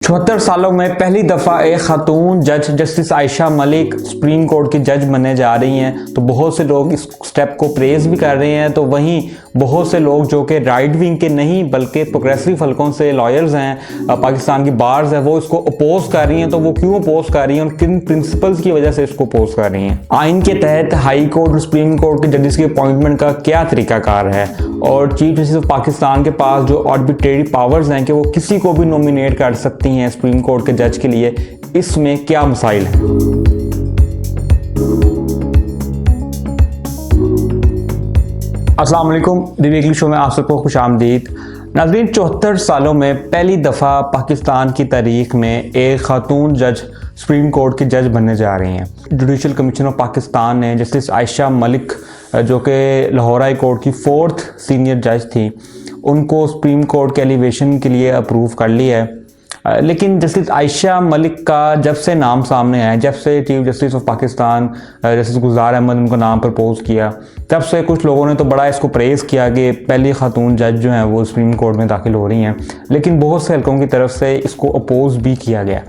74 सालों में पहली दफ़ा एक खातून जज justice Ayesha Malik supreme court की जज बनने जा रही हैं। तो बहुत से लोग इस स्टेप को प्रेज़ भी कर रहे हैं। तो वहीं बहुत से लोग जो कि राइट विंग के नहीं बल्कि प्रोग्रेसिव हलकों से लॉयर्स हैं, पाकिस्तान की बार्स है, वो इसको अपोज कर रही हैं। तो वो क्यों अपोज कर रही हैं और किन प्रिंसिपल्स की वजह से इसको अपोज कर रही हैं। आइन के तहत हाई कोर्ट और सुप्रीम कोर्ट के जजेस की अपॉइंटमेंट का क्या तरीकाकार है और चीफ जस्टिस ऑफ पाकिस्तान के पास जो आर्बिट्रेरी पावर्स हैं कि वो किसी को भी नॉमिनेट कर सकती हैं सुप्रीम कोर्ट के जज के लिए, इसमें क्या मसाइल हैं। अस्सलाम वालेकुम, दी वीकली शो में आप सबको खुश आमदीद। नाज़रीन, 74 सालों में पहली दफ़ा पाकिस्तान की तारीख में एक खातून जज सुप्रीम कोर्ट की जज बनने जा रही हैं। जुडिशल कमीशन ऑफ पाकिस्तान ने जस्टिस आयशा मलिक जो कि लाहौर हाई कोर्ट की 4th सीनियर जज थी, उनको सुप्रीम कोर्ट के एलिवेशन के लिए अप्रूव कर लिया है। लेकिन जस्टिस आयशा मलिक का जब से नाम सामने आया, जब से chief justice of Pakistan justice Gulzar Ahmed उनका नाम प्रपोज किया, तब से कुछ लोगों ने तो बड़ा इसको प्रेज़ किया कि पहली खातून जज जो हैं वो सुप्रीम कोर्ट में दाखिल हो रही हैं। लेकिन बहुत से हलकों की तरफ से इसको अपोज भी किया गया।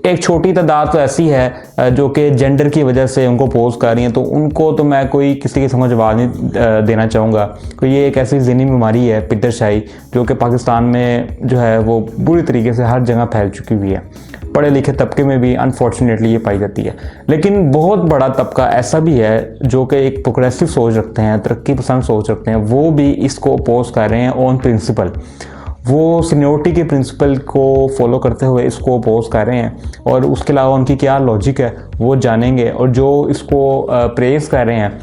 एक छोटी तादाद तो ऐसी है जो कि जेंडर की वजह से उनको अपोज कर रही हैं, तो उनको तो मैं कोई किसी की समझ आवाज़ नहीं देना चाहूँगा कि ये एक ऐसी ज़हनी बीमारी है पितरशाही जो कि पाकिस्तान में जो है वो बुरी तरीके से हर जगह फैल चुकी हुई है। पढ़े लिखे तबके में भी अनफॉर्चुनेटली ये पाई जाती है। लेकिन बहुत बड़ा तबका ऐसा भी है जो कि एक प्रोग्रेसिव सोच रखते हैं, तरक्की पसंद सोच रखते हैं, वो भी इसको अपोज कर रहे हैं ऑन प्रिंसिपल। वो सीनियोरिटी के प्रिंसिपल को फॉलो करते हुए इसको अपोज कर रहे हैं और उसके अलावा उनकी क्या लॉजिक है वो जानेंगे। और जो इसको प्रेज़ कर रहे हैं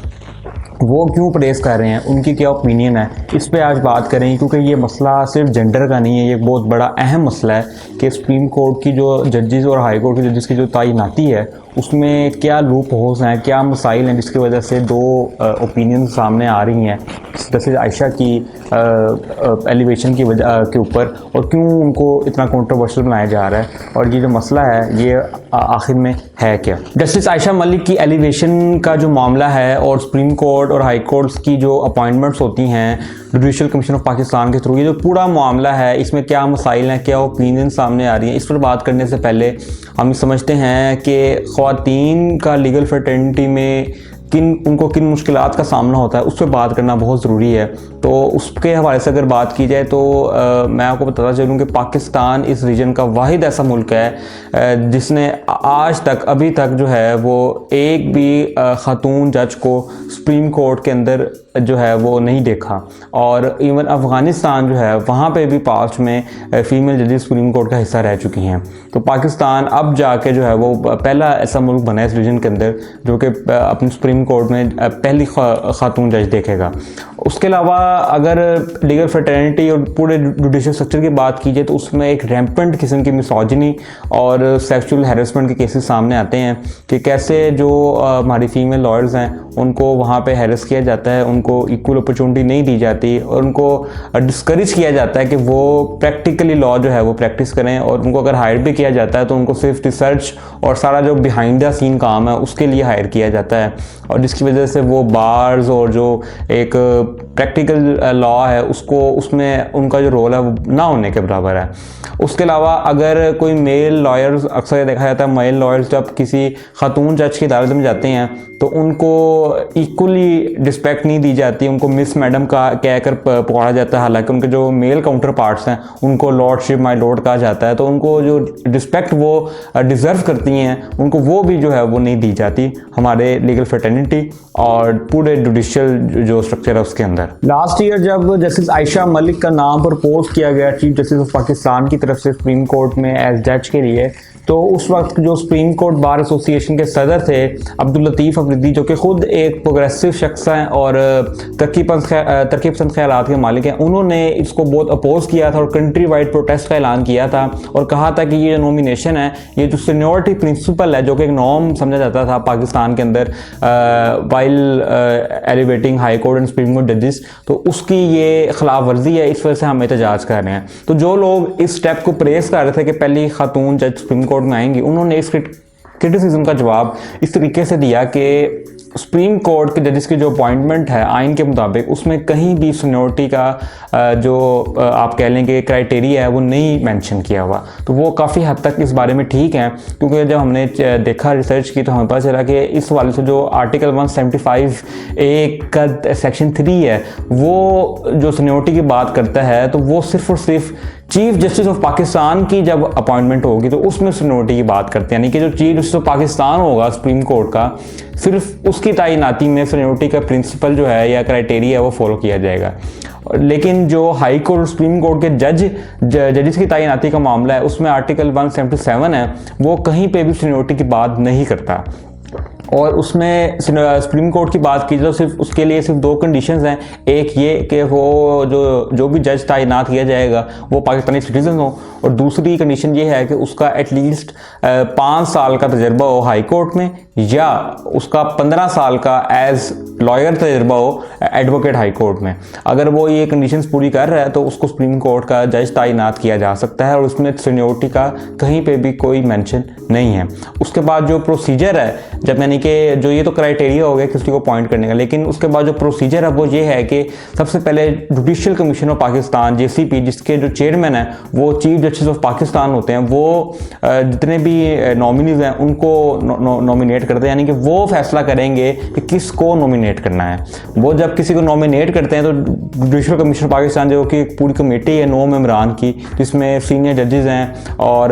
वो क्यों प्रेज़ कर रहे हैं, उनकी क्या ओपिनियन है, इस पे आज बात करें। क्योंकि ये मसला सिर्फ जेंडर का नहीं है, ये एक बहुत बड़ा अहम मसला है कि सुप्रीम कोर्ट की जो जजेस और हाई कोर्ट के जजेस की जो तैनाती है उसमें क्या लूप होल्स हैं, क्या मसाइल हैं जिसकी वजह से दो ओपिनियन सामने आ रही हैं जैसे आयशा की एलिवेशन की वजह के ऊपर, और क्यों उनको इतना कंट्रोवर्शियल बनाया जा रहा है और ये जो मसला है ये आखिर में है क्या। जस्टिस आयशा मलिक की एलिवेशन का जो मामला है और सुप्रीम कोर्ट और हाई कोर्ट्स की जो अपॉइंटमेंट्स होती हैं जुडिशल कमीशन ऑफ पाकिस्तान के थ्रू, ये जो पूरा मामला है इसमें क्या मसाइल हैं, क्या ओपिनियन सामने आ रही हैं, इस पर बात करने से पहले हम समझते हैं कि ख़वातीन का लीगल फ्रेटर्निटी में उनको किन मुश्किलात का सामना होता है उस पर बात करना बहुत ज़रूरी है। तो उसके हवाले से अगर बात की जाए तो मैं आपको बताता चलूँ कि पाकिस्तान इस रीजन का वाहिद ऐसा मुल्क है जिसने आज तक अभी तक जो है वो एक भी खातून जज को सुप्रीम कोर्ट के अंदर जो है वो नहीं देखा। और इवन अफ़गानिस्तान जो है वहाँ पे भी पास्ट में फ़ीमेल जजेस सुप्रीम कोर्ट का हिस्सा रह चुकी हैं। तो पाकिस्तान अब जाके जो है वो पहला ऐसा मुल्क बना है इस रीजन के अंदर जो कि अपनी सुप्रीम कोर्ट में पहली खातून जज देखेगा। उसके अलावा अगर लीगल फ्रेटर्निटी और पूरे जुडिशल स्ट्रक्चर की बात की जाए तो उसमें एक रैम्पेंट किस्म की मिसोजिनी और सेक्सुअल हैरेसमेंट के केसेस सामने आते हैं कि कैसे जो हमारी फीमेल लॉयर्स हैं उनको वहाँ पे हैरेस किया जाता है, उनको इक्वल अपॉर्चुनिटी नहीं दी जाती और उनको डिस्करेज किया जाता है कि वो प्रैक्टिकली लॉ जो है वो प्रैक्टिस करें। और उनको अगर हायर भी किया जाता है तो उनको सिर्फ रिसर्च और सारा जो बिहाइंड द सीन काम है उसके लिए हायर किया जाता है, और जिसकी वजह से वो बार्स और जो एक प्रैक्टिकल लॉ है उसमें उनका जो रोल है वो ना होने के बराबर है। उसके अलावा अगर कोई मेल लॉयर्स, अक्सर देखा जाता है मेल लॉयर्स जब किसी खातून जज की अदालत में जाते हैं तो उनको इक्वली रिस्पेक्ट नहीं दी जाती, उनको मिस मैडम का कहकर पुकारा जाता है, हालांकि उनके जो मेल काउंटर पार्ट्स हैं उनको लॉर्डशिप माय लॉर्ड कहा जाता है। तो उनको जो रिस्पेक्ट वो डिज़र्व करती हैं उनको वो भी जो है वो नहीं दी जाती हमारे लीगल फ्रेटर्निटी और पूरे जुडिशियल जो स्ट्रक्चर है उसके अंदर। लास्ट ईयर जब जस्टिस आयशा मलिक का नाम प्रपोज किया गया चीफ जस्टिस ऑफ पाकिस्तान की तरफ से सुप्रीम कोर्ट में एज जज के लिए, तो उस वक्त जो सुप्रीम कोर्ट बार एसोसिएशन के सदर थे अब्दुल लतीफ़ अफरीदी, जो कि ख़ुद एक प्रोग्रेसिव शख्स हैं और तरक्की पसंद ख्यालात के मालिक हैं, उन्होंने इसको बहुत अपोज किया था और कंट्री वाइड प्रोटेस्ट का ऐलान किया था और कहा था कि ये जो नॉमिनेशन है, ये जो सीनियोरिटी प्रिंसिपल है जो कि एक नॉर्म समझा जाता था पाकिस्तान के अंदर while elevating high court and supreme court जजेस, तो उसकी ये खिलाफ वर्जी है, इस वजह से हम एहतजाज कर रहे हैं। तो जो लोग इस स्टेप को प्रेस कर रहे थे कि पहली खातून जज सुप्रीम कोर्ट में आएंगी, उन्होंने इस क्रिटिसिज्म का जवाब इस तरीके से दिया कि सुप्रीम कोर्ट के जजेस की जो अपॉइंटमेंट है आइन के मुताबिक, उसमें कहीं भी सीनियरिटी का जो आप कह लेंगे क्राइटेरिया है वो नहीं मेंशन किया हुआ। तो वो काफ़ी हद तक इस बारे में ठीक है, क्योंकि जब हमने देखा रिसर्च की तो हमें पता चला कि इस वाले से जो आर्टिकल 175A का सेक्शन 3 है वो जो सीनियरिटी की बात करता है, तो वो सिर्फ और सिर्फ चीफ जस्टिस ऑफ पाकिस्तान की जब अपॉइंटमेंट होगी तो उसमें सीनियरिटी की बात करते हैं, यानी कि जो चीफ जस्टिस ऑफ पाकिस्तान होगा सुप्रीम कोर्ट का, सिर्फ उसकी तैनाती में सीनियरिटी का प्रिंसिपल जो है या क्राइटेरिया है वो फॉलो किया जाएगा। लेकिन जो हाई कोर्ट और सुप्रीम कोर्ट के जजेस की तैनाती का मामला है उसमें आर्टिकल 177 है, वो कहीं पे भी सीनियरिटी की बात नहीं करता। और उसमें सुप्रीम कोर्ट की बात की तो सिर्फ उसके लिए सिर्फ 2 कंडीशंस हैं। एक ये कि वो जो भी जज तैनात किया जाएगा वो पाकिस्तानी सिटीजन हो, और दूसरी कंडीशन ये है कि उसका एटलीस्ट 5 साल का तजर्बा हो हाई कोर्ट में, या उसका 15 साल का एज लॉयर तजर्बा हो एडवोकेट हाई कोर्ट में। अगर वो ये कंडीशंस पूरी कर रहा है तो उसको सुप्रीम कोर्ट का जज तैनात किया जा सकता है, और उसमें सीनियरिटी का कहीं पे भी कोई मेंशन नहीं है। उसके बाद जो प्रोसीजर है, जब यानी कि जो ये तो क्राइटेरिया हो गया किसी को अपॉइंट करने का, लेकिन उसके बाद जो प्रोसीजर है वो ये है कि सबसे पहले judicial commission of Pakistan JCP, जिसके जो चेयरमैन है वो चीफ जस्टिस ऑफ पाकिस्तान होते हैं, वो जितने भी नॉमिनीज हैं उनको नॉमिनेट करते हैं, यानी कि वो फैसला करेंगे कि किसको नॉमिनेट करना है। वो जब किसी को नॉमिनेट करते हैं तो जुडिशियल कमीशन ऑफ पाकिस्तान जो कि एक पूरी कमेटी है 9 मेंबरान की, जिसमें सीनियर जजेस हैं और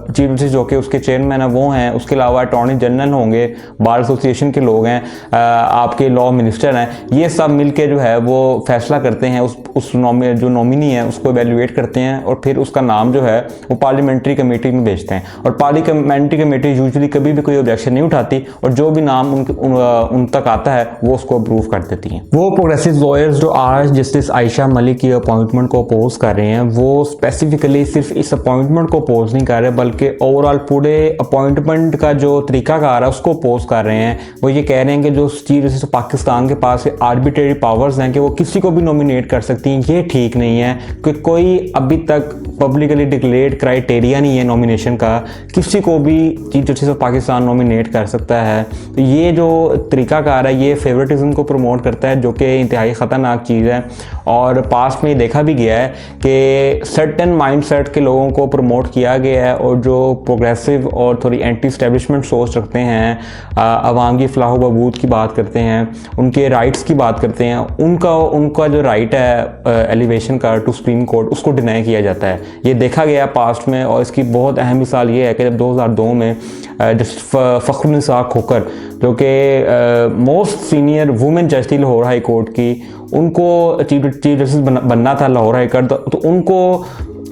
चीफ जस्टिस जो कि उसके चेयरमैन है वो हैं, उसके अलावा अटॉर्नी जनरल होंगे, बार एसोसिएशन के लोग हैं, आपके लॉ मिनिस्टर हैं, ये सब मिलके जो है वो फैसला करते हैं, उस जो नॉमिनी है उसको एवेल्युएट करते हैं, और फिर उसका नाम जो है वो पार्लियामेंट्री कमेटी में भेजते हैं। और पार्लियामेंट्री कमेटी यूजुअली कभी भी कोई ऑब्जेक्शन नहीं उठाती, और जो भी नाम उन तक आता है वो उसको अप्रूव कर देती हैं। वो प्रोग्रेसिव लॉयर्स जो आज जस्टिस आयशा मलिक की अपॉइंटमेंट को अपोज कर रहे हैं, वो स्पेसिफिकली सिर्फ इस अपॉइंटमेंट को अपोज नहीं कर रहे, बल्कि ओवरऑल पूरे अपॉइंटमेंट का जो तरीकाकार है उसको अपोज कर रहे हैं। वो ये कह रहे हैं कि जो चीफ जस्टिस पाकिस्तान के पास आर्बिट्रेरी पावर्स हैं कि वो किसी को भी नॉमिनेट कर सकती हैं, ये ठीक नहीं है, कि कोई अभी तक पब्लिकली डिक्लेयर्ड क्राइटेरिया नहीं है नॉमिनेशन का, किसी को भी chief justice of Pakistan nominate कर सकता है। तो ये जो तरीकाकार है ये फेवरेटिज्म को प्रमोट करता है, जो कि इंतहाई ख़तरनाक चीज़ है। और पास्ट में देखा भी गया है कि सर्टन माइंडसेट के लोगों को प्रमोट किया गया है, और जो प्रोग्रेसिव और थोड़ी एंटी स्टैब्लिशमेंट सोच रखते हैं, अवाम की फलाह बहबूद की बात करते हैं, उनके राइट्स की बात करते हैं, उनका जो राइट है एलिवेशन का टू सुप्रीम कोर्ट, उसको डिनाई किया जाता है। ये देखा गया पास्ट में, और इसकी बहुत अहम मिसाल ये है कि जब 2002 में जस्टिस फ़खरुन्निसा खोखर, जो कि मोस्ट सीनियर वुमेन जज थी लाहौर हाई कोर्ट की, उनको चीफ जस्टिस बनना था लाहौर हाई कोर्ट, तो उनको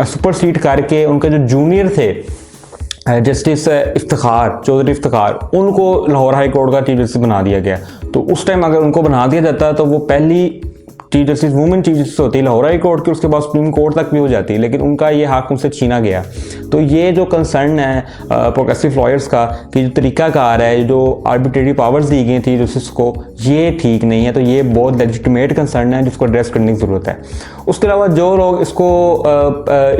सुपरसीड करके उनके जो जूनियर थे जस्टिस इफ्तिखार, चौधरी इफ्तिखार, उनको लाहौर हाई कोर्ट का चीफ जस्टिस बना दिया गया। तो उस टाइम अगर उनको बना दिया जाता तो वो पहली chief justice women chief justice होती है लाहौर हाई कोर्ट की, उसके बाद सुप्रीम कोर्ट तक भी हो जाती है, लेकिन उनका ये हक उनसे छीना गया। तो ये जो कंसर्न है प्रोग्रेसिव लॉयर्स का कि जो तरीकाकार है, जो आर्बिट्रेरी पावर्स दी गई थी जस्टिस को, ये ठीक नहीं है। तो ये बहुत लेजिटिमेट कंसर्न है जिसको एड्रेस करने की ज़रूरत है। उसके अलावा जो लोग इसको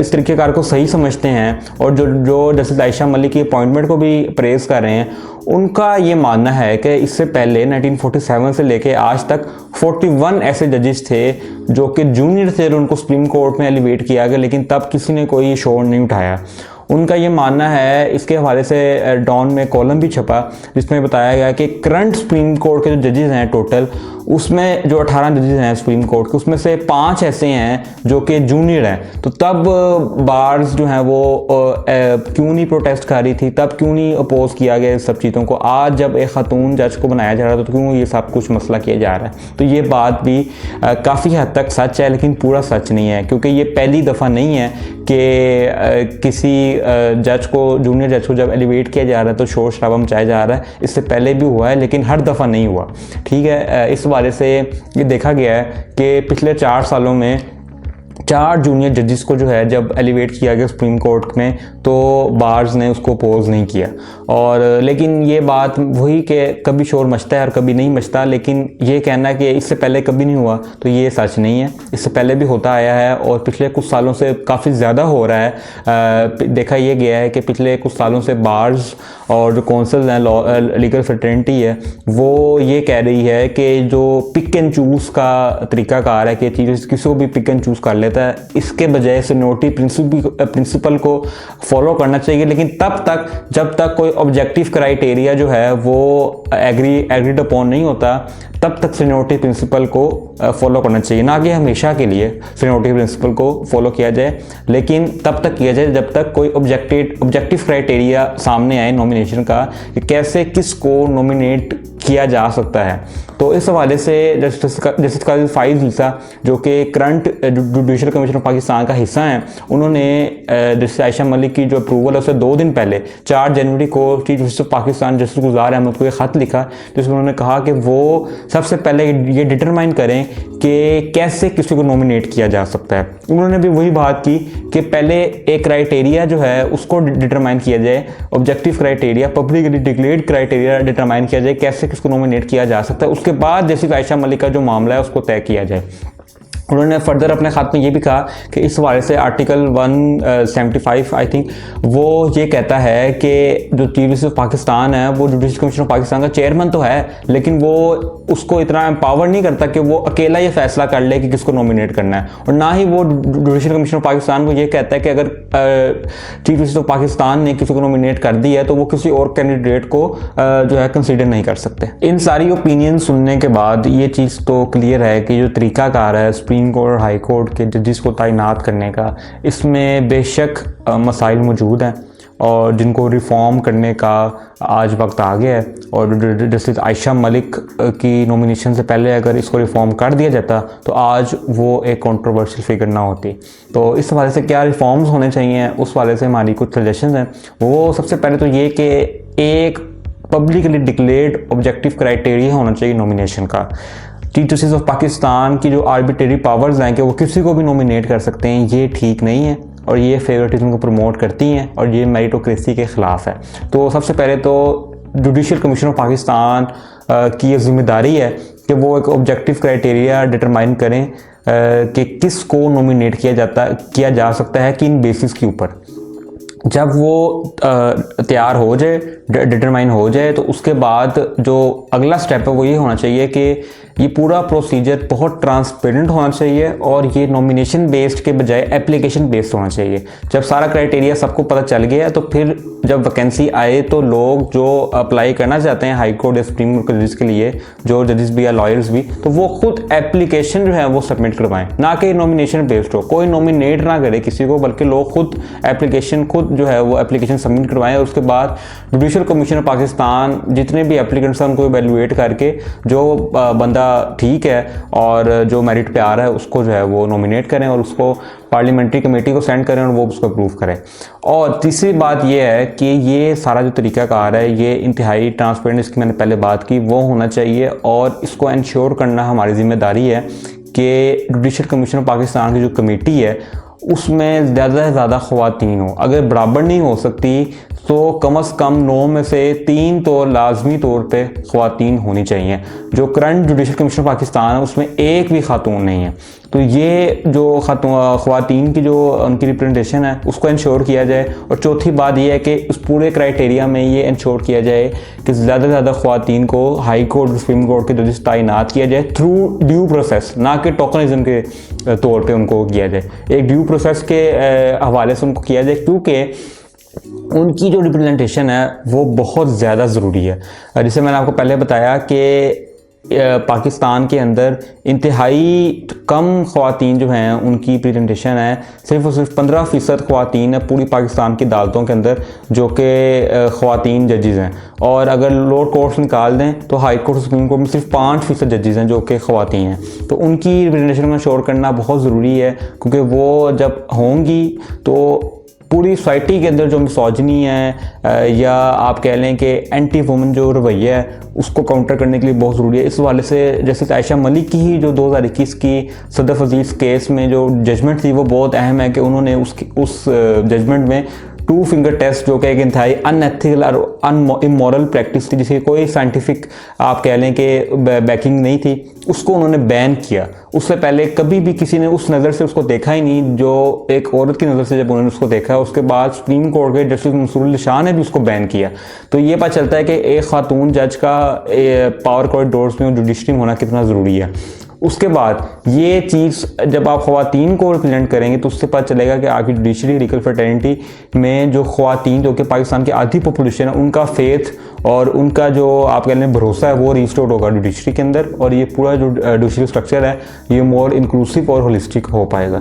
इस तरीक़ेकार को सही समझते हैं और जो जस्टिस आयशा मलिक की अपॉइंटमेंट को भी प्रेज़ कर रहे हैं, उनका ये मानना है कि इससे पहले 1947 से लेके आज तक 41 ऐसे जजेस थे जो कि जूनियर थे और उनको सुप्रीम कोर्ट में एलिवेट किया गया, लेकिन तब किसी ने कोई शोर नहीं उठाया। उनका ये मानना है, इसके हवाले से डॉन में कॉलम भी छपा जिसमें बताया गया कि करंट सुप्रीम कोर्ट के जो जजेस हैं टोटल, उसमें जो 18 जजेस हैं सुप्रीम कोर्ट के, उसमें से 5 ऐसे हैं जो कि जूनियर हैं। तो तब बार्स जो हैं वो क्यों नहीं प्रोटेस्ट कर रही थी, तब क्यों नहीं अपोज किया गया इस सब चीज़ों को। आज जब एक खातून जज को बनाया जा रहा था तो क्यों ये सब कुछ मसला किया जा रहा है। तो ये बात भी काफ़ी हद तक सच है, लेकिन पूरा सच नहीं है, क्योंकि ये पहली दफ़ा नहीं है कि किसी जज को, जूनियर जज को जब एलिवेट किया जा रहा है तो शोर शराबा मचाया जा रहा है। इससे पहले भी हुआ है, लेकिन हर दफ़ा नहीं हुआ। ठीक है, इस वाले से ये देखा गया है कि पिछले 4 सालों में 4 जूनियर जजेस को जो है जब एलिवेट किया गया सुप्रीम कोर्ट में, तो बार्स ने उसको अपोज नहीं किया। और लेकिन ये बात वही कि कभी शोर मचता है और कभी नहीं मचता, लेकिन ये कहना कि इससे पहले कभी नहीं हुआ तो ये सच नहीं है। इससे पहले भी होता आया है और पिछले कुछ सालों से काफ़ी ज़्यादा हो रहा है। देखा ये गया है कि पिछले कुछ सालों से बार्स और जो काउंसिल हैं, लीगल फ्रेटर्निटी है, वो ये कह रही है कि जो पिक एंड चूज़ का तरीकाकार है कि चीज़ किसी को भी पिक एंड चूज़ कर लेता है, इसके बजाय सीनियरिटी प्रिंसिपल को फॉलो करना चाहिए। लेकिन तब तक जब तक कोई ऑब्जेक्टिव क्राइटेरिया जो है वो एग्रीड अपॉन नहीं होता, तब तक सीनियरिटी प्रिंसिपल को फॉलो करना चाहिए। ना कि हमेशा के लिए सीनियरिटी प्रिंसिपल को फॉलो किया जाए, लेकिन तब तक किया जाए जब तक कोई ऑब्जेक्टिव क्राइटेरिया सामने आए नॉमिनेशन का कि कैसे किसको नॉमिनेट किया जा सकता है। तो इस हवाले से जस्टिस काजी फाइज ईसा, जो कि current judicial commission of Pakistan का हिस्सा हैं, उन्होंने जस्टिस आयशा मलिक की जो अप्रूवल है उससे 2 दिन पहले 4 जनवरी को chief justice of Pakistan justice Gulzar Ahmed को एक ख़त लिखा, जिसमें उन्होंने कहा कि वो सबसे पहले ये डिटरमाइन करें कि कैसे किसी को नॉमिनेट किया जा सकता है। उन्होंने भी वही बात की कि पहले एक क्राइटेरिया जो है उसको डिटरमाइन किया जाए, objective criteria, publicly declared criteria determine किया जाए कैसे किसको नॉमिनेट किया जा सकता है। उसके बाद जैसे आयशा मलिक का जो मामला है उसको तय किया जाए। उन्होंने फर्दर अपने खात में ये भी कहा कि इस हवाले से आर्टिकल 175 आई थिंक वो ये कहता है कि जो चीफ जस्टिस ऑफ पाकिस्तान है वो जुडिशल कमीशन ऑफ पाकिस्तान का चेयरमैन तो है, लेकिन वो उसको इतना एम्पावर नहीं करता कि वो अकेला ये फैसला कर ले कि किसको नॉमिनेट करना है। और ना ही वो जुडिशल कमीशन ऑफ पाकिस्तान को ये कहता है कि अगर चीफ जस्टिस ऑफ पाकिस्तान ने किसी को नॉमिनेट कर दिया है तो वो किसी और कैंडिडेट को जो है कंसिडर नहीं कर सकते। इन सारी ओपिनियन सुनने के बाद ये चीज़ तो क्लियर है कि जो तरीकाकार है सुप्रीम कोर्ट और हाई कोर्ट के जजेस को तैनात करने का, इसमें बेशक मसाइल मौजूद हैं और जिनको रिफॉर्म करने का आज वक्त आ गया है। और जस्टिस आयशा मलिक की नॉमिनेशन से पहले अगर इसको रिफॉर्म कर दिया जाता तो आज वो एक कंट्रोवर्शियल फिगर ना होती। तो इस हवाले से क्या रिफॉर्म्स होने चाहिए, उस वाले से हमारी कुछ सजेशंस हैं। वो सबसे पहले तो ये कि एक पब्लिकली डिक्लेयर्ड ऑब्जेक्टिव क्राइटेरिया होना चाहिए नॉमिनेशन का। चीफ जस्टिस ऑफ पाकिस्तान की जो आर्बिट्रेरी पावर्स हैं कि वो किसी को भी नॉमिनेट कर सकते हैं, ये ठीक नहीं है और ये फेवरेटिज्म को प्रमोट करती हैं और ये मेरिटोक्रेसी के ख़िलाफ़ है। तो सबसे पहले तो जुडिशल कमीशन ऑफ पाकिस्तान की ये जिम्मेदारी है कि वो एक ऑब्जेक्टिव क्राइटेरिया डिटरमाइन करें कि किस को नॉमिनेट किया जा सकता है, किन बेसिस के ऊपर। जब वो तैयार हो जाए, डिटरमाइन हो जाए, तो उसके बाद जो अगला स्टेप है वो ये होना चाहिए कि ये पूरा प्रोसीजर बहुत ट्रांसपेरेंट होना चाहिए और ये नॉमिनेशन बेस्ड के बजाय एप्लीकेशन बेस्ड होना चाहिए। जब सारा क्राइटेरिया सबको पता चल गया तो फिर जब वैकेंसी आए तो लोग जो अप्लाई करना चाहते हैं हाई कोर्ट या सुप्रीम कोर्ट के जजेस के लिए, जो जजेस भी या लॉयर्स भी, तो वो खुद एप्लीकेशन जो है वो सबमिट करवाएं, ना कि नॉमिनेशन बेस्ड हो। कोई नॉमिनेट ना करे किसी को, बल्कि लोग खुद जो है वो एप्लीकेशन सबमिट करवाएं। और उसके बाद जुडिशल कमीशन ऑफ पाकिस्तान जितने भी एप्लीकेंट्स हैं उनको इवेलुएट करके जो बंदा ठीक है और जो मेरिट पे आ रहा है उसको जो है वो नॉमिनेट करें और उसको पार्लियामेंट्री कमेटी को सेंड करें और वो उसको अप्रूव करें। और तीसरी बात ये है कि ये सारा जो तरीकाकार है ये इंतहाई ट्रांसपेरेंट, इसकी मैंने पहले बात की, वो होना चाहिए और इसको इंश्योर करना हमारी जिम्मेदारी है कि जुडिशल कमीशन ऑफ पाकिस्तान की जो कमेटी है उसमें ज़्यादा से ज़्यादा ख़वातीन हो। अगर बराबर नहीं हो सकती तो कम से कम 9 में से 3 तो लाजमी तौर पे ख़वातीन होनी चाहिए। जो current judicial commission of Pakistan है उसमें एक भी खातून नहीं है। तो ये जो ख़वातीन की जो उनकी रिप्रेजेंटेशन है उसको इंश्योर किया जाए। और चौथी बात ये है कि उस पूरे क्राइटेरिया में ये इंश्योर किया जाए कि ज़्यादा से ज़्यादा ख़वातीन को हाई कोर्ट सुप्रीम कोर्ट के जजेस तैनात किया जाए थ्रू ड्यू प्रोसेस, ना कि टोकनिज्म के तौर पे उनको किया जाए। एक ड्यू प्रोसेस के हवाले से उनको किया जाए, क्योंकि उनकी जो रिप्रेजेंटेशन है वो बहुत ज़्यादा ज़रूरी है। जैसे मैंने आपको पहले बताया कि पाकिस्तान के अंदर इंतहाई कम ख़वातीन जो हैं उनकी प्रेजेंटेशन है, सिर्फ और सिर्फ 15% ख़वातीन है पूरी पाकिस्तान की अदालतों के अंदर जो कि ख़वातीन जजेस हैं। और अगर लोअर कोर्ट्स निकाल दें तो हाई कोर्ट सुप्रीम कोर्ट में सिर्फ 5% जजेस हैं जो कि ख़वातीन हैं। तो उनकी रिप्रेजेंटेशन को इंश्योर करना बहुत ज़रूरी है, क्योंकि वो जब होंगी तो पूरी सोसाइटी के अंदर जो मिसोजिनी है या आप कह लें कि एंटी वुमन जो रवैया है उसको काउंटर करने के लिए बहुत ज़रूरी है। इस हवाले से जैसे आयशा मलिक की ही जो 2021 की सदफ अजीज़ केस में जो जजमेंट थी वो बहुत अहम है कि उन्होंने उस जजमेंट में 2 फिंगर टेस्ट जो कि एक इंतहाई अनएथिकल और इमोरल प्रैक्टिस थी, जिसकी कोई साइंटिफिक आप कह लें कि बैकिंग नहीं थी, उसको उन्होंने बैन किया। उससे पहले कभी भी किसी ने उस नज़र से उसको देखा ही नहीं जो एक औरत की नज़र से जब उन्होंने उसको देखा। उसके बाद सुप्रीम कोर्ट के जस्टिस मंसूर अली शाह ने भी उसको बैन किया। तो ये पता चलता है कि एक खातून जज का पावर कॉरिडोर्स में जुडिशरी में होना कितना ज़रूरी है। उसके बाद ये चीज़ जब आप ख़वातीन को रिप्रेजेंट करेंगे तो उससे पता चलेगा कि आपकी जुडिशरी लीगल फ्रेटर्निटी में जो ख़वातीन जो कि पाकिस्तान की आधी पॉपुलेशन है उनका फेथ और उनका जो आप कह लें भरोसा है वो रिस्टोर होगा जुडिशरी के अंदर, और ये पूरा जो जुडिशरी स्ट्रक्चर है ये मोर इंक्लूसिव और होलिस्टिक हो पाएगा।